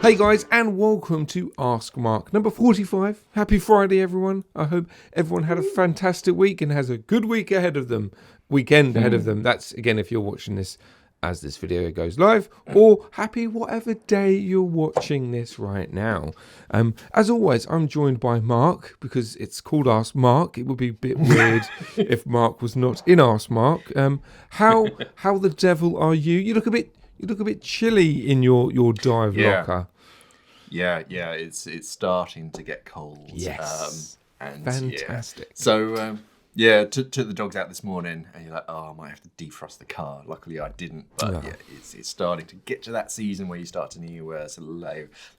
Hey guys, and welcome to Ask Mark number 45. Happy Friday, everyone. I hope everyone had a fantastic week and has a good week ahead of them. Weekend ahead of them. That's, again, if you're watching this as this video goes live, or happy whatever day you're watching this right now. As always, I'm joined by Mark, because it's called Ask Mark. It would be a bit weird if Mark was not in Ask Mark. How the devil are you? You look a bit chilly in your dive locker. Yeah, it's starting to get cold. Yes, and fantastic. Yeah. So took the dogs out this morning, and you're like, oh, I might have to defrost the car. Luckily, I didn't. But it's starting to get to that season where you start to need sort of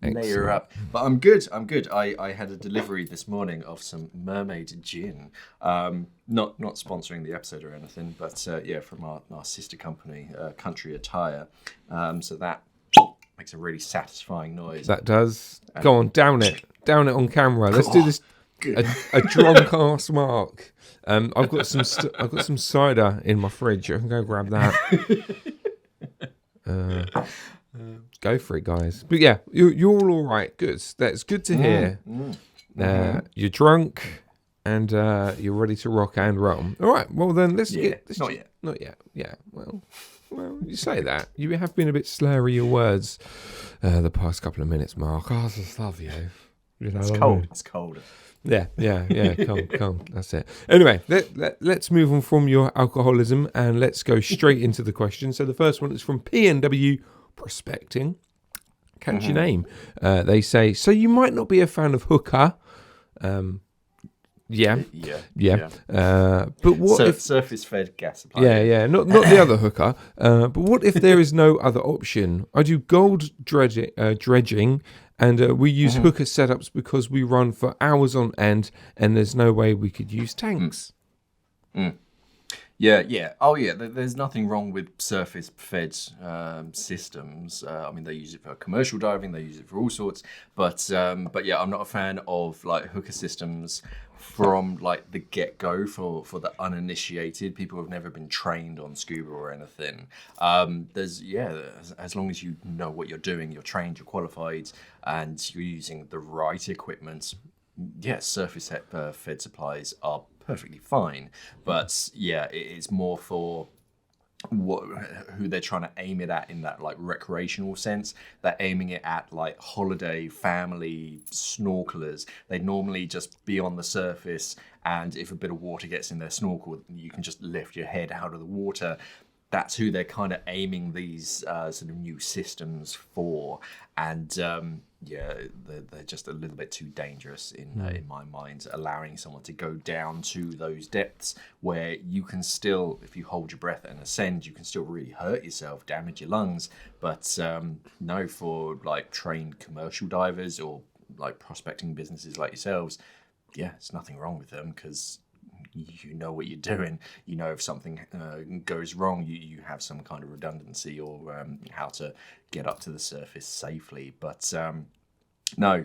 layer up. But I'm good. I had a delivery this morning of some mermaid gin. Not sponsoring the episode or anything, but from our sister company, Country Attire. So that makes a really satisfying noise. That does. Go on, down it on camera. Let's do this. A drunk ass Mark. I've got some cider in my fridge. I can go grab that. Go for it, guys. But yeah, you're all right. Good. That's good to hear. You're drunk and you're ready to rock and roll. All right. Well then, let's get. Not yet. Yeah. Well, you say that. You have been a bit slurry your words the past couple of minutes, Mark. I just love you. It's cold. It's cold. Yeah, calm. That's it. Anyway, let's move on from your alcoholism and let's go straight into the question. So the first one is from PNW Prospecting. Catchy name. They say, so you might not be a fan of Hookah. Yeah. But what if surface-fed gas supply? Yeah. Not the other Hookah. But what if there is no other option? I do gold dredging. And we use Hookah setups because we run for hours on end and there's no way we could use tanks. Yeah. Oh, yeah. There's nothing wrong with surface-fed systems. I mean, they use it for commercial diving. They use it for all sorts. But yeah, I'm not a fan of like Hookah systems from like the get-go for the uninitiated, people who've never been trained on scuba or anything. As long as you know what you're doing, you're trained, you're qualified, and you're using the right equipment, surface fed supplies are perfectly fine. But yeah, it's more for who they're trying to aim it at in that like recreational sense. They're aiming it at like holiday family snorkelers. They'd normally just be on the surface, and if a bit of water gets in their snorkel, you can just lift your head out of the water. That's who they're kind of aiming these sort of new systems for. And they're just a little bit too dangerous in my mind, allowing someone to go down to those depths where you can still, if you hold your breath and ascend, you can still really hurt yourself, damage your lungs. But no, for like trained commercial divers or like prospecting businesses like yourselves, it's nothing wrong with them because you know what you're doing. You know if something goes wrong, you have some kind of redundancy or how to get up to the surface safely. But no,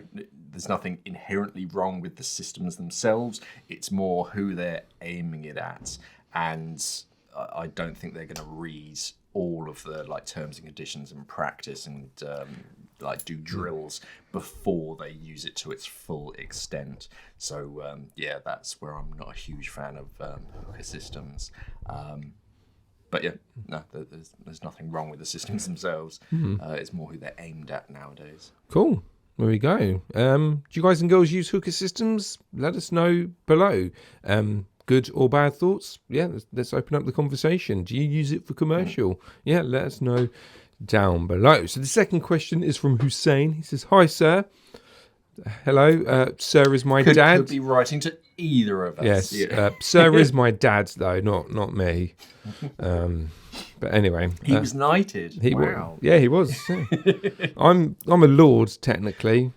there's nothing inherently wrong with the systems themselves. It's more who they're aiming it at. And I don't think they're going to read all of the like terms and conditions and practice and like do drills before they use it to its full extent. So that's where I'm not a huge fan of Hookah systems. But yeah, no, there's nothing wrong with the systems themselves. It's more who they're aimed at nowadays. Cool. There we go. Do you guys and girls use Hookah systems? Let us know below. Good or bad thoughts? Yeah, let's open up the conversation. Do you use it for commercial? Yeah, let us know down below. So the second question is from Hussein. He says, hi, sir. Hello. Sir is my dad. Could be writing to either of us. Yes. Sir is my dad, though, not me. But anyway, he was knighted. Wow. He was. Yeah. I'm a lord technically,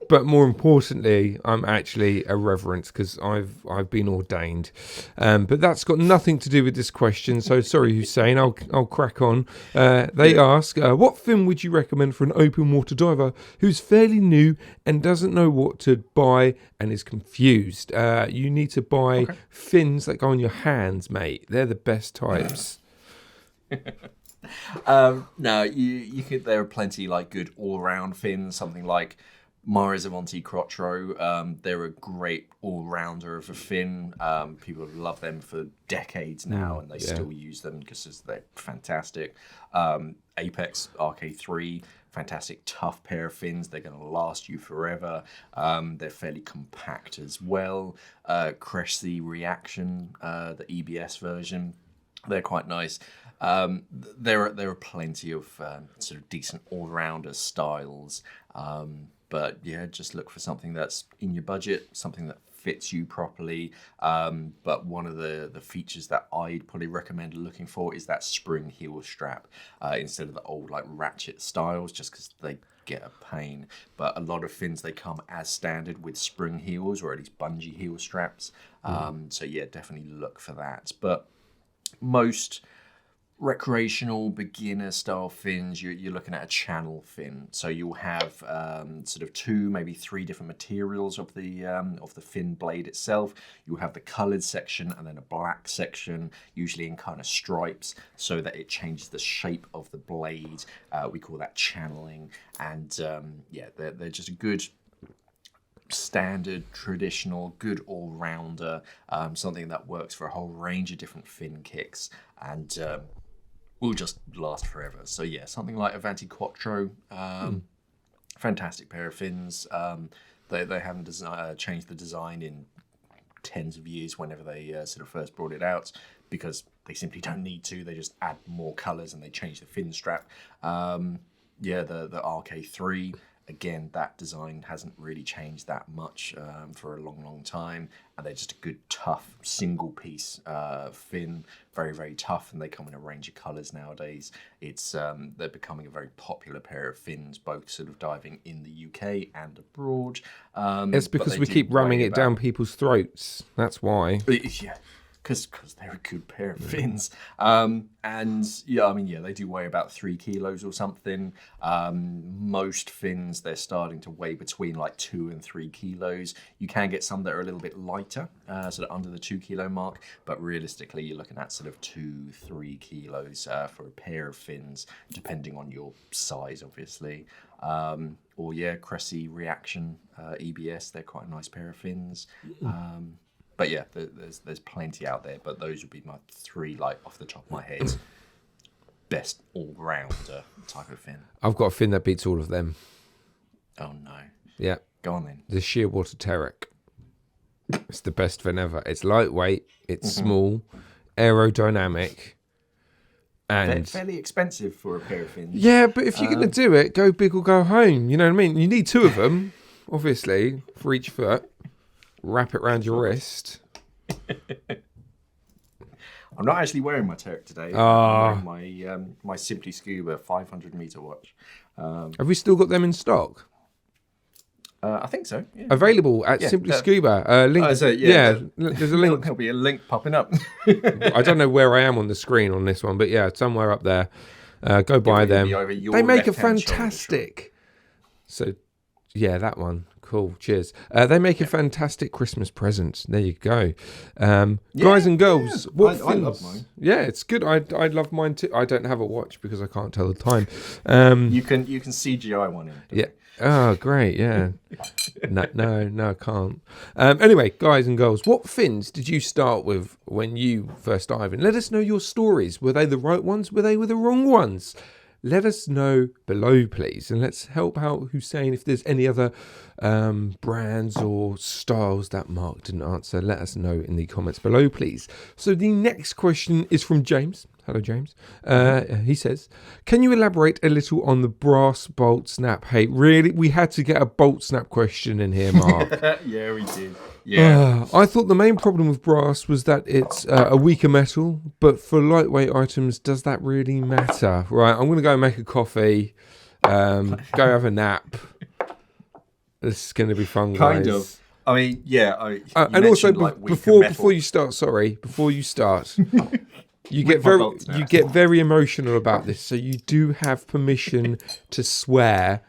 but more importantly, I'm actually a reverend because I've been ordained. But that's got nothing to do with this question. So sorry, Hussein. I'll crack on. They ask, what fin would you recommend for an open water diver who's fairly new and doesn't know what to buy and is confused? You need to buy fins that go on your hands, mate. They're the best types. No, you could. There are plenty like good all-round fins. Something like Morizamonte Crotro. They're a great all-rounder of a fin. People have loved them for decades now, and they still use them because they're fantastic. Apex RK3. Fantastic tough pair of fins. They're going to last you forever. They're fairly compact as well. Cressy Reaction, the EBS version, they're quite nice. There are plenty of sort of decent all-rounder styles. But yeah, just look for something that's in your budget, something that fits you properly. But one of the features that I'd probably recommend looking for is that spring heel strap instead of the old like ratchet styles, just because they get a pain. But a lot of fins, they come as standard with spring heels or at least bungee heel straps. So yeah, definitely look for that. But most recreational beginner style fins, you're looking at a channel fin. So you'll have sort of 2, maybe 3 different materials of the fin blade itself. You'll have the coloured section and then a black section, usually in kind of stripes, so that it changes the shape of the blade. We call that channeling. And yeah, they're just a good standard, traditional, good all-rounder, something that works for a whole range of different fin kicks, and will just last forever. So yeah, something like Avanti Quattro, fantastic pair of fins. They haven't changed the design in tens of years whenever they sort of first brought it out, because they simply don't need to. They just add more colours and they change the fin strap. Yeah, the RK3, again, that design hasn't really changed that much for a long time, and they're just a good, tough, single-piece fin, very, very tough, and they come in a range of colours nowadays. It's they're becoming a very popular pair of fins, both sort of diving in the UK and abroad. It's because we keep ramming it down people's throats. That's why. Yeah. Because they're a good pair of fins. And yeah, I mean, yeah, they do weigh about 3 kilos or something. Most fins, they're starting to weigh between like 2 and 3 kilos. You can get some that are a little bit lighter, sort of under the 2 kilo mark, but realistically, you're looking at sort of 2-3 kilos for a pair of fins, depending on your size, obviously. Or yeah, Cressy Reaction EBS, they're quite a nice pair of fins. But yeah, there's plenty out there, but those would be my 3, like off the top of my head, best all-rounder type of fin. I've got a fin that beats all of them. Oh no. Yeah. Go on then. The Shearwater Terek. It's the best fin ever. It's lightweight, it's small, aerodynamic, and they're fairly expensive for a pair of fins. Yeah, but if you're going to do it, go big or go home. You know what I mean? You need 2 of them, obviously, for each foot. Wrap it around your wrist. I'm not actually wearing my Terek today. I'm wearing my Simply Scuba 500 meter watch. Have we still got them in stock? I think so. Yeah. Available at Simply Scuba. Link. There's a link. There'll be a link popping up. I don't know where I am on the screen on this one, but yeah, somewhere up there. Go buy them. They make a fantastic. So, yeah, that one. Cool. Cheers. They make a fantastic Christmas present. There you go. Guys and girls, what fins? I love mine. Yeah, it's good. I love mine too. I don't have a watch because I can't tell the time. You can CGI one in. Yeah. Oh, great. Yeah. No, I can't. Anyway, guys and girls, what fins did you start with when you first dived in? Let us know your stories. Were they the right ones? Were they the wrong ones? Let us know below, please, and let's help out Hussein if there's any other brands or styles that Mark didn't answer. Let us know in the comments below, please. So the next question is from James. Hello, James. He says, can you elaborate a little on the brass bolt snap? Hey, really? We had to get a bolt snap question in here, Mark. Yeah, we did. Yeah. I thought the main problem with brass was that it's a weaker metal, but for lightweight items, does that really matter? Right, I'm going to go make a coffee, go have a nap. This is going to be fun, guys. Kind of. I mean, yeah. And also, before you start, you get very emotional about this, so you do have permission to swear.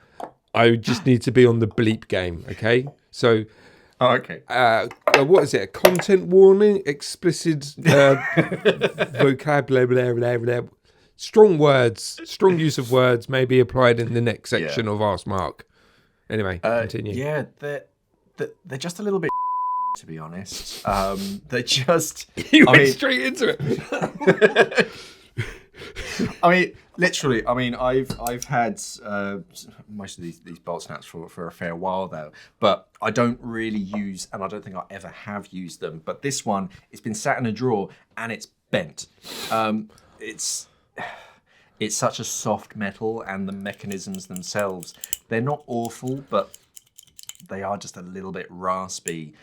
I just need to be on the bleep game, okay? So, okay. What is it? A content warning, explicit vocabulary. strong words, strong use of words may be applied in the next section of Ask Mark. Anyway, continue. Yeah, they're just a little bit, to be honest. They're just... You went straight into it. I mean, literally. I mean, I've had most of these bolt snaps for a fair while though, but I don't really use, and I don't think I ever have used them. But this one, it's been sat in a drawer and it's bent. It's such a soft metal, and the mechanisms themselves, they're not awful, but they are just a little bit raspy.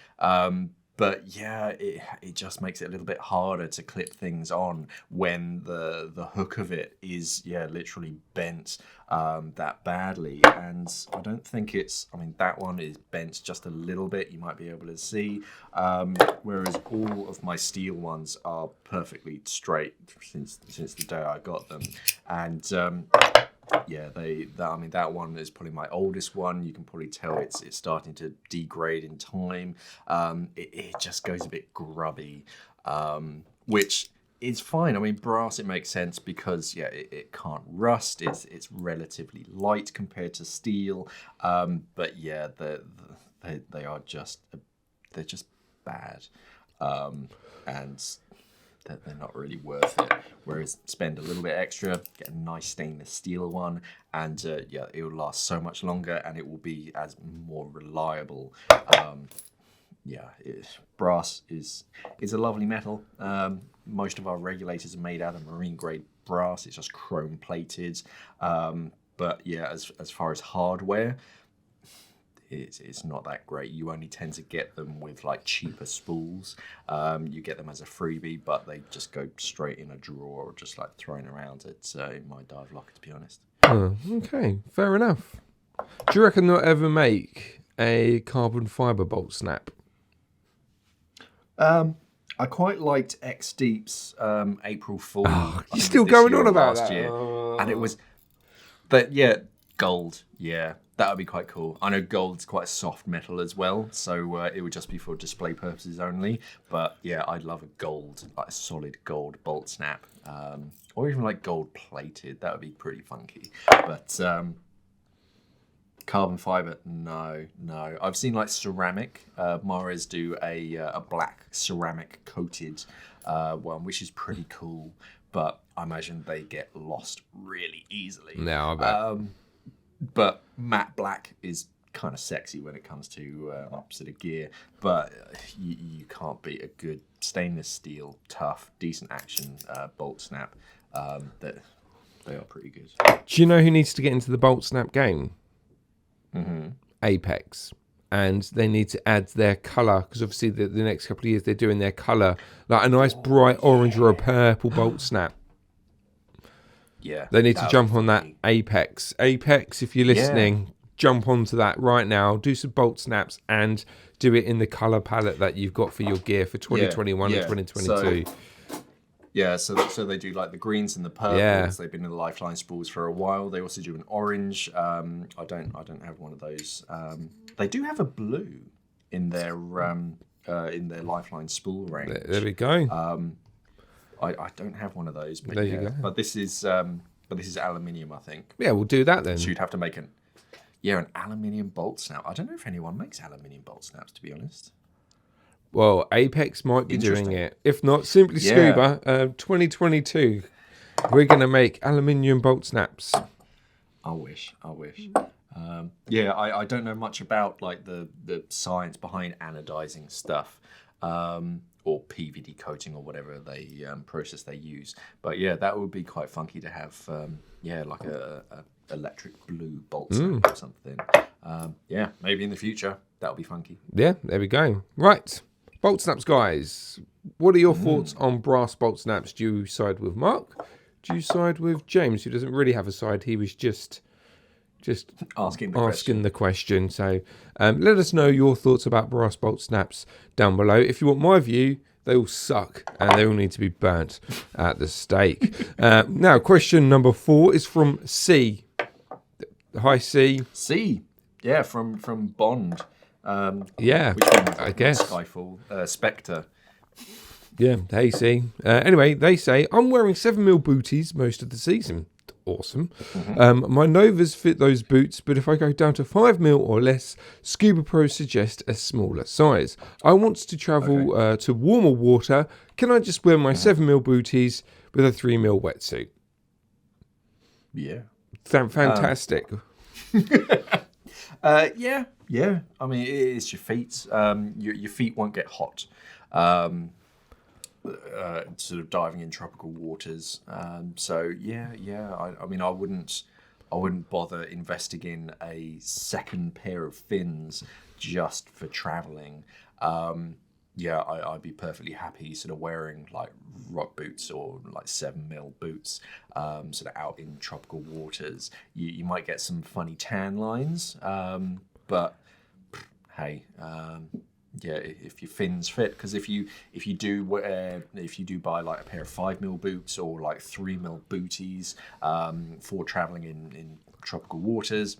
But yeah, it just makes it a little bit harder to clip things on when the hook of it is literally bent that badly. And I don't think that one is bent just a little bit. You might be able to see, whereas all of my steel ones are perfectly straight since the day I got them. And that one is probably my oldest one. You can probably tell it's starting to degrade in time. It just goes a bit grubby, which is fine. I mean, brass, it makes sense because it can't rust. It's relatively light compared to steel. But yeah, they are just bad, and they're not really worth it. Whereas spend a little bit extra, get a nice stainless steel one, and it will last so much longer, and it will be as more reliable. Brass is a lovely metal. Most of our regulators are made out of marine grade brass. It's just chrome plated. But yeah, as far as hardware, it's not that great. You only tend to get them with like cheaper spools. You get them as a freebie, but they just go straight in a drawer or just like thrown around in my dive locker, to be honest. Oh, okay, fair enough. Do you reckon they'll ever make a carbon fibre bolt snap? I quite liked X Deep's April Fool. Oh, you're still going on about that? Year. And it was gold. Yeah, that would be quite cool. I know gold's quite a soft metal as well, so it would just be for display purposes only. But yeah, I'd love a gold, like a solid gold bolt snap, or even like gold plated. That would be pretty funky. But carbon fiber, no. I've seen like ceramic. Mares do a black ceramic coated one, which is pretty cool. But I imagine they get lost really easily. No, I bet. But matte black is kind of sexy when it comes to opposite of gear. But you can't beat a good stainless steel, tough, decent action bolt snap. They are pretty good. Do you know who needs to get into the bolt snap game? Mm-hmm. Apex. And they need to add their colour, because obviously the next couple of years they're doing their colour, like a nice bright orange or a purple bolt snap. Yeah, they need to jump on that Apex. Apex, if you're listening, jump onto that right now. Do some bolt snaps and do it in the colour palette that you've got for your gear for 2021 and 2022. So they do like the greens and the purples. Yeah. They've been in the Lifeline spools for a while. They also do an orange. I don't have one of those. They do have a blue in their Lifeline spool range. There we go. I don't have one of those, but there you go. But this is aluminium, I think. Yeah, we'll do that then. So you'd have to make an aluminium bolt snap. I don't know if anyone makes aluminium bolt snaps, to be honest. Well, Apex might be doing it. If not, Simply Scuba, 2022. We're going to make aluminium bolt snaps. I wish. I don't know much about like the science behind anodizing stuff. Or PVD coating or whatever process they use. But yeah, that would be quite funky to have, like a electric blue bolt snap or something. Maybe in the future, that'll be funky. Yeah, there we go. Right, bolt snaps, guys. What are your thoughts on brass bolt snaps? Do you side with Mark? Do you side with James, who doesn't really have a side? He was just asking the question. So let us know your thoughts about brass bolt snaps down below. If you want my view, they all suck and they all need to be burnt at the stake. Now, question number 4 is from C. Hi, C. C. Yeah, from Bond. Which one? I guess. Skyfall. Spectre. Yeah, they see. Anyway, they say, I'm wearing 7mm booties most of the season. Awesome. My Novas fit those boots, but if I go down to 5mm or less, Scuba Pro suggest a smaller size. I want to travel to warmer water. Can I just wear my 7mm booties with a 3mm wetsuit? Yeah. Fantastic. Yeah. I mean, it's your feet. Your feet won't get hot. Sort of diving in tropical waters. So I mean, I wouldn't bother investing in a second pair of fins just for traveling. I'd be perfectly happy sort of wearing like rock boots or like 7mm boots, sort of out in tropical waters. You might get some funny tan lines, but hey, if your fins fit, because if you do buy like a pair of 5mm boots or like 3mm booties for traveling in tropical waters,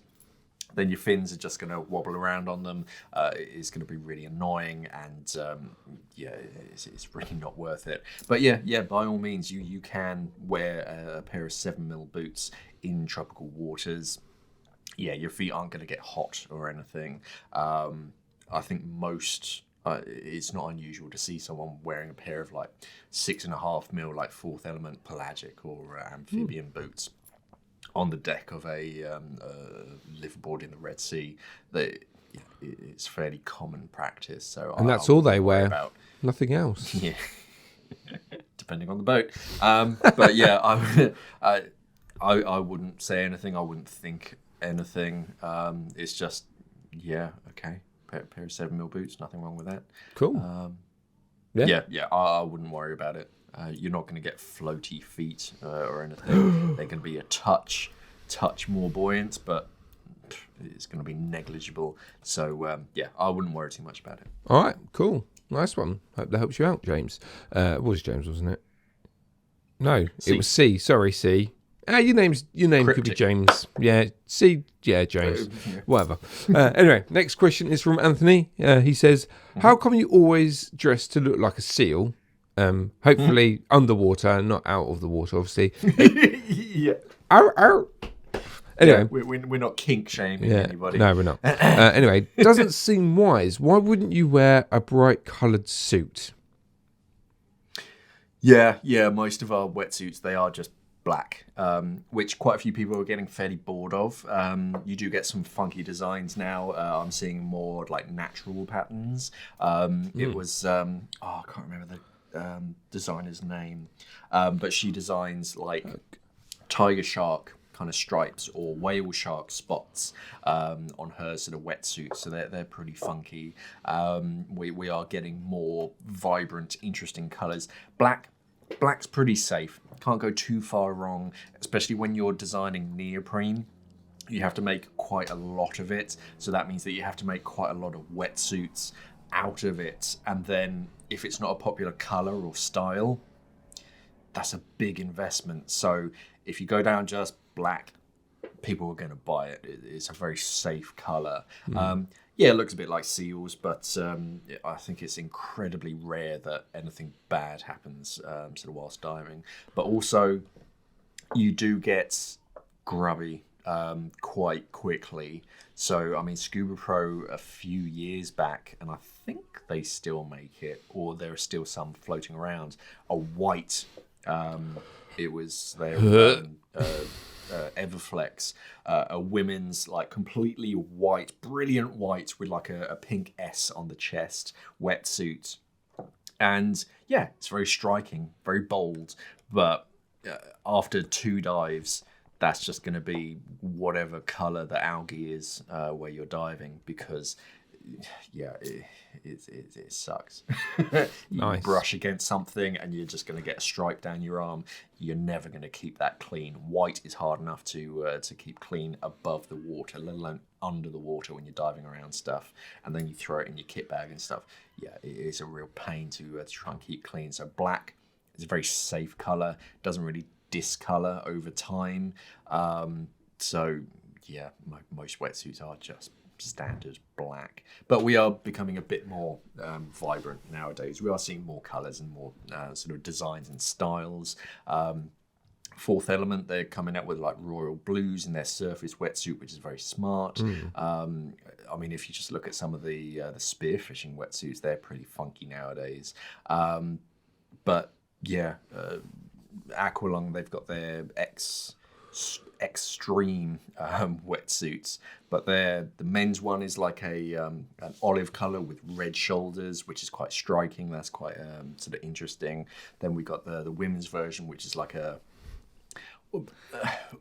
then your fins are just going to wobble around on them. It's going to be really annoying, and it's really not worth it. But by all means, you can wear a pair of 7mm boots in tropical waters. Yeah, your feet aren't going to get hot or anything. I think it's not unusual to see someone wearing a pair of like 6.5mm like Fourth Element pelagic or amphibian boots on the deck of a liveaboard in the Red Sea. It's fairly common practice. So And that's all they wear. Nothing else. Yeah, depending on the boat. But yeah, I wouldn't say anything. I wouldn't think anything. It's just okay. Pair of 7mm boots, nothing wrong with that. Cool. I wouldn't worry about it. You're not going to get floaty feet or anything. They're going to be a touch more buoyant, but it's going to be negligible. So I wouldn't worry too much about it. All right, cool, nice one. Hope that helps you out, James. It was James, wasn't it? No, C. It was C. Sorry, C. Your name Cryptic. could be James. Yeah, C. Yeah, James. Whatever. Anyway, next question is from Anthony. He says, "How come you always dress to look like a seal? Hopefully underwater, not out of the water, obviously." Yeah. Ow. Anyway, we're not kink shaming anybody. No, we're not. Anyway, doesn't seem wise. Why wouldn't you wear a bright coloured suit? Yeah. Most of our wetsuits, they are just black, which quite a few people are getting fairly bored of. You do get some funky designs now. I'm seeing more like natural patterns. It was I can't remember the designer's name, but she designs like tiger shark kind of stripes or whale shark spots on her sort of wetsuit, so they're pretty funky. We are getting more vibrant, interesting colours. Black's pretty safe. Can't go too far wrong, especially when you're designing neoprene. You have to make quite a lot of it, so that means that you have to make quite a lot of wetsuits out of it. And then if it's not a popular colour or style, that's a big investment. So if you go down just black, people are going to buy it. It's a very safe colour. It looks a bit like seals, but I think it's incredibly rare that anything bad happens sort of whilst diving. But also, you do get grubby quite quickly. So, I mean, Scuba Pro a few years back, and I think they still make it, or there are still some floating around, a white, it was their Everflex, a women's like completely white, brilliant white with like a pink S on the chest wetsuit. And yeah, it's very striking, very bold, but after 2 dives, that's just going to be whatever color the algae is where you're diving, because it sucks. You brush against something and you're just going to get a stripe down your arm. You're never going to keep that clean. White is hard enough to keep clean above the water, let alone under the water when you're diving around stuff. And then you throw it in your kit bag and stuff. Yeah, it is a real pain to try and keep clean. So black is a very safe color. Doesn't really discolor over time. So yeah, most wetsuits are just standard black. But we are becoming a bit more vibrant nowadays. We are seeing more colours and more sort of designs and styles. Fourth Element, they're coming out with like royal blues in their surface wetsuit, which is very smart. I mean, if you just look at some of the spearfishing wetsuits, they're pretty funky nowadays. But yeah, Aqualung, they've got their extreme wetsuits, but the men's one is like an olive color with red shoulders, which is quite striking. That's quite sort of interesting. Then we got the women's version, which is like a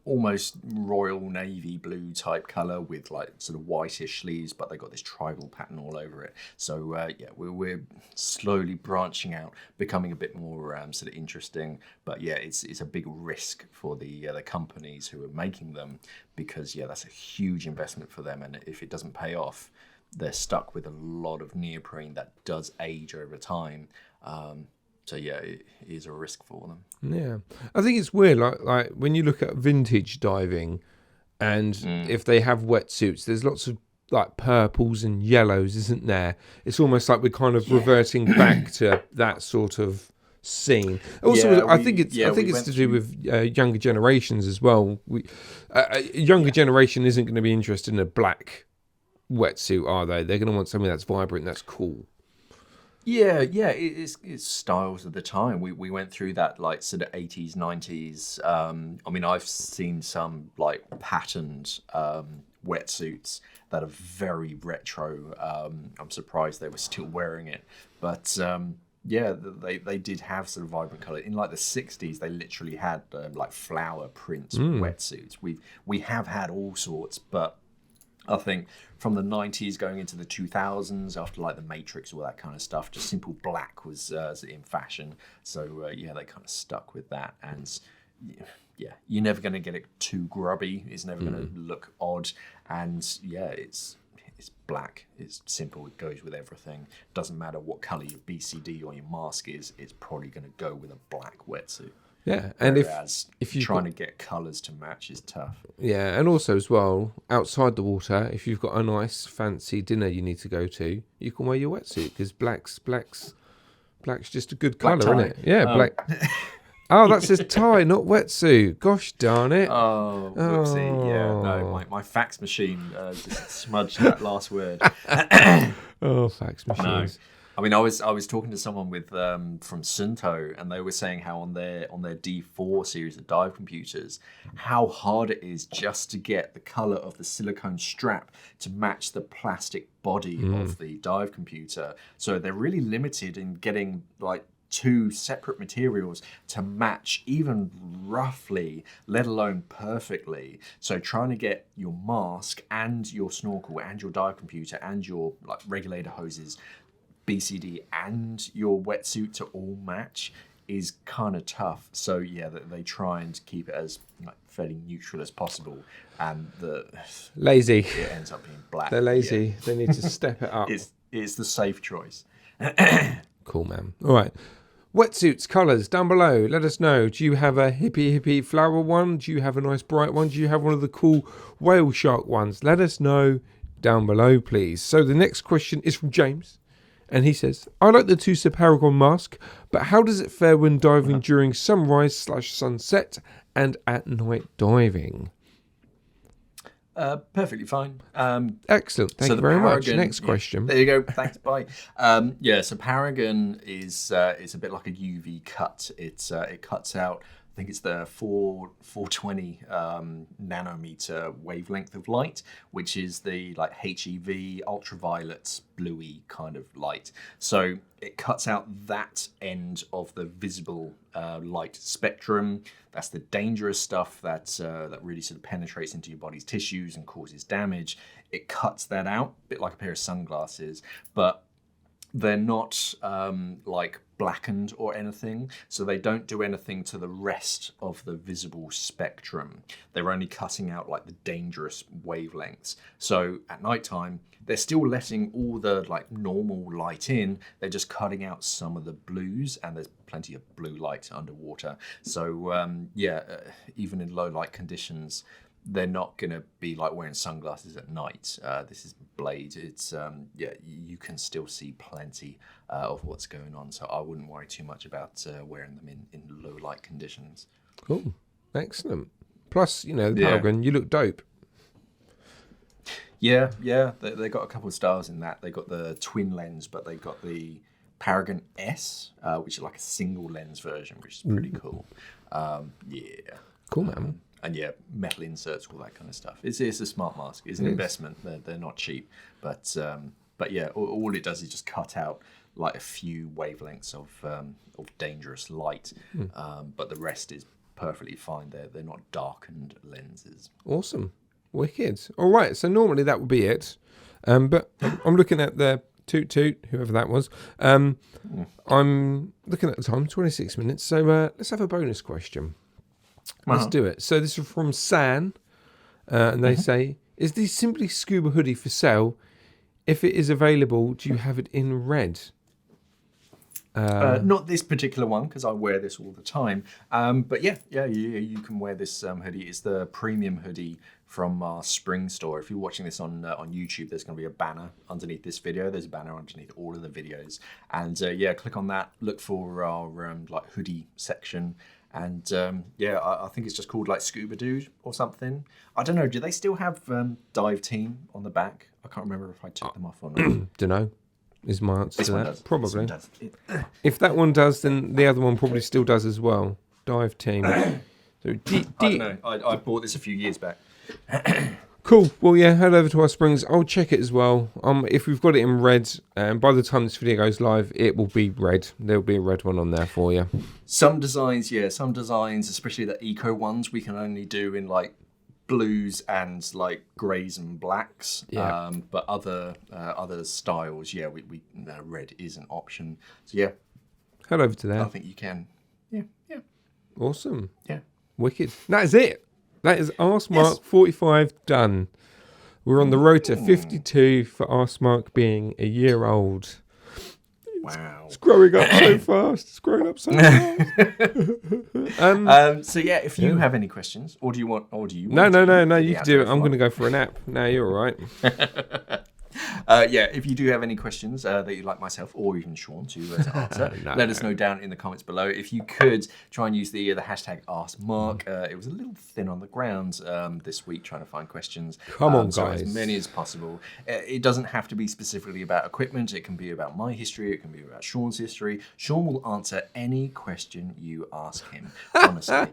almost royal navy blue type color with like sort of whitish sleeves, but they got this tribal pattern all over it. So yeah, we're slowly branching out, becoming a bit more sort of interesting. But yeah, it's a big risk for the companies who are making them, because yeah, that's a huge investment for them, and if it doesn't pay off, they're stuck with a lot of neoprene that does age over time. So yeah, it is a risk for them. Yeah, I think it's weird. Like when you look at vintage diving, and if they have wetsuits, there's lots of like purples and yellows, isn't there? It's almost like we're kind of reverting back to that sort of scene. Also, I think it's to do with younger generations as well. Younger generation isn't going to be interested in a black wetsuit, are they? They're going to want something that's vibrant, that's cool. Yeah, it's styles of the time. We went through that like sort of 80s, 90s. I mean, I've seen some like patterned wetsuits that are very retro. I'm surprised they were still wearing it, but yeah, they did have sort of vibrant color. In like the 60s, they literally had like flower print wetsuits. We have had all sorts, but I think from the 90s going into the 2000s, after like the Matrix, all that kind of stuff, just simple black was in fashion. So yeah, they kind of stuck with that. And yeah, you're never going to get it too grubby. It's never going to look odd. And yeah, it's black. It's simple. It goes with everything. Doesn't matter what color your BCD or your mask is. It's probably going to go with a black wetsuit. Yeah, and whereas if you're trying to get colours to match is tough. Yeah, and also as well, outside the water, if you've got a nice fancy dinner you need to go to, you can wear your wetsuit, because black's just a good colour, isn't it? Yeah, black. Oh, that says tie, not wetsuit. Gosh darn it. Oh, whoopsie. Yeah, no, my fax machine just smudged that last word. Oh, fax machines. No. I mean, I was talking to someone with from Sunto, and they were saying how on their D4 series of dive computers, how hard it is just to get the color of the silicone strap to match the plastic body of the dive computer. So they're really limited in getting like two separate materials to match even roughly, let alone perfectly. So trying to get your mask and your snorkel and your dive computer and your like regulator hoses, BCD and your wetsuit to all match is kind of tough. So yeah, they try and keep it as like fairly neutral as possible, and lazy. It ends up being black. They're lazy. Yeah. They need to step it up. It's the safe choice. Cool, man. All right. Wetsuits, colours, down below. Let us know. Do you have a hippie flower one? Do you have a nice bright one? Do you have one of the cool whale shark ones? Let us know down below, please. So the next question is from James. And he says, I like the Tusa Paragon mask, but how does it fare when diving during sunrise/sunset and at night diving? Perfectly fine. Excellent. Thank you very much. Next question. There you go. Thanks. Bye. Yeah. So Paragon is it's a bit like a UV cut. It cuts out. I think it's the 420 nanometer wavelength of light, which is the like HEV ultraviolet bluey kind of light. So it cuts out that end of the visible light spectrum. That's the dangerous stuff that really sort of penetrates into your body's tissues and causes damage. It cuts that out, a bit like a pair of sunglasses, but they're not like blackened or anything, so they don't do anything to the rest of the visible spectrum. They're only cutting out like the dangerous wavelengths. So at nighttime, they're still letting all the like normal light in. They're just cutting out some of the blues, and there's plenty of blue light underwater. So yeah, even in low light conditions, they're not going to be like wearing sunglasses at night. This is Blade. It's you can still see plenty of what's going on. So I wouldn't worry too much about wearing them in low light conditions. Cool. Excellent. Plus, the Paragon, you look dope. Yeah. They got a couple of styles in that. They got the twin lens, but they got the Paragon S, which is like a single lens version, which is pretty cool. Cool, man. And metal inserts, all that kind of stuff. It's a smart mask. It's an investment. They're not cheap, but all it does is just cut out like a few wavelengths of dangerous light, but the rest is perfectly fine. They're not darkened lenses. Awesome. Wicked. All right, so normally that would be it. But I'm looking at the toot, whoever that was. I'm looking at the time, 26 minutes. So let's have a bonus question. Let's do it. So this is from San, and they say, is the Simply Scuba hoodie for sale? If it is available, do you have it in red? Not this particular one, because I wear this all the time. But you can wear this hoodie. It's the premium hoodie from our spring store. If you're watching this on YouTube, there's going to be a banner underneath this video. There's a banner underneath all of the videos. And click on that. Look for our hoodie section. And I think it's just called like Scuba Dude or something. I don't know. Do they still have Dive Team on the back? I can't remember if I took them off or not. Don't know. Is my answer This to one that? does. Probably. This one does. If that one does, then the other one probably still does as well. Dive Team. So I don't know. I bought this a few years back. Cool. Well, head over to our springs. I'll check it as well. If we've got it in red, by the time this video goes live, it will be red. There'll be a red one on there for you. Some designs, especially the eco ones, we can only do in like blues and like greys and blacks. Yeah. But other styles, we red is an option. So Head over to there. I think you can. Yeah. Awesome. Yeah. Wicked. That is it. That is Ask Mark 45 done. We're on the road to 52 for Ask Mark being a year old. Wow. It's growing up so fast. It's growing up so fast. If you have any questions, or do you want? No. You can do it. I'm going to go for a nap. No, you're all right. If you do have any questions that you'd like myself or even Sean to answer, let us know down in the comments below. If you could try and use the hashtag AskMark. It was a little thin on the ground this week trying to find questions. Come on, so guys. As many as possible. It doesn't have to be specifically about equipment. It can be about my history. It can be about Sean's history. Sean will answer any question you ask him, honestly.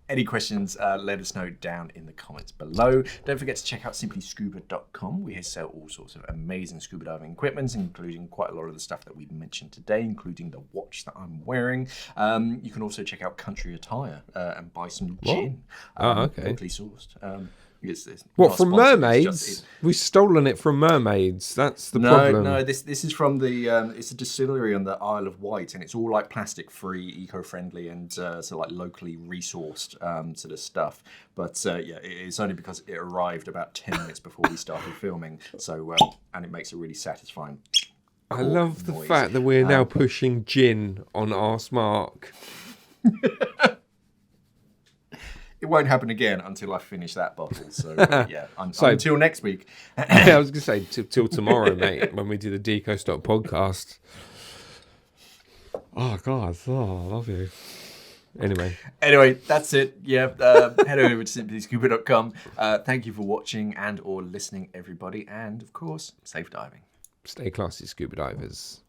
Any questions, let us know down in the comments below. Don't forget to check out SimplyScuba.com. We sell all sorts of amazing scuba diving equipment, including quite a lot of the stuff that we've mentioned today, including the watch that I'm wearing. You can also check out Country Attire and buy some gin. Locally sourced. What, from mermaids? We've stolen it from mermaids. That's the problem. No, this is from the it's a distillery on the Isle of Wight, and it's all like plastic free, eco-friendly, and so like locally resourced sort of stuff. But it's only because it arrived about 10 minutes before we started filming. So and it makes a really satisfying. I love the fact that we're now pushing gin on Ask Mark. It won't happen again until I finish that bottle. So until next week. I was going to say till tomorrow, mate, when we do the Deco Stock podcast. Oh God, I love you. Anyway, that's it. Head over to SimplyScuba.com. Thank you for watching and or listening, everybody, and of course, safe diving. Stay classy, scuba divers.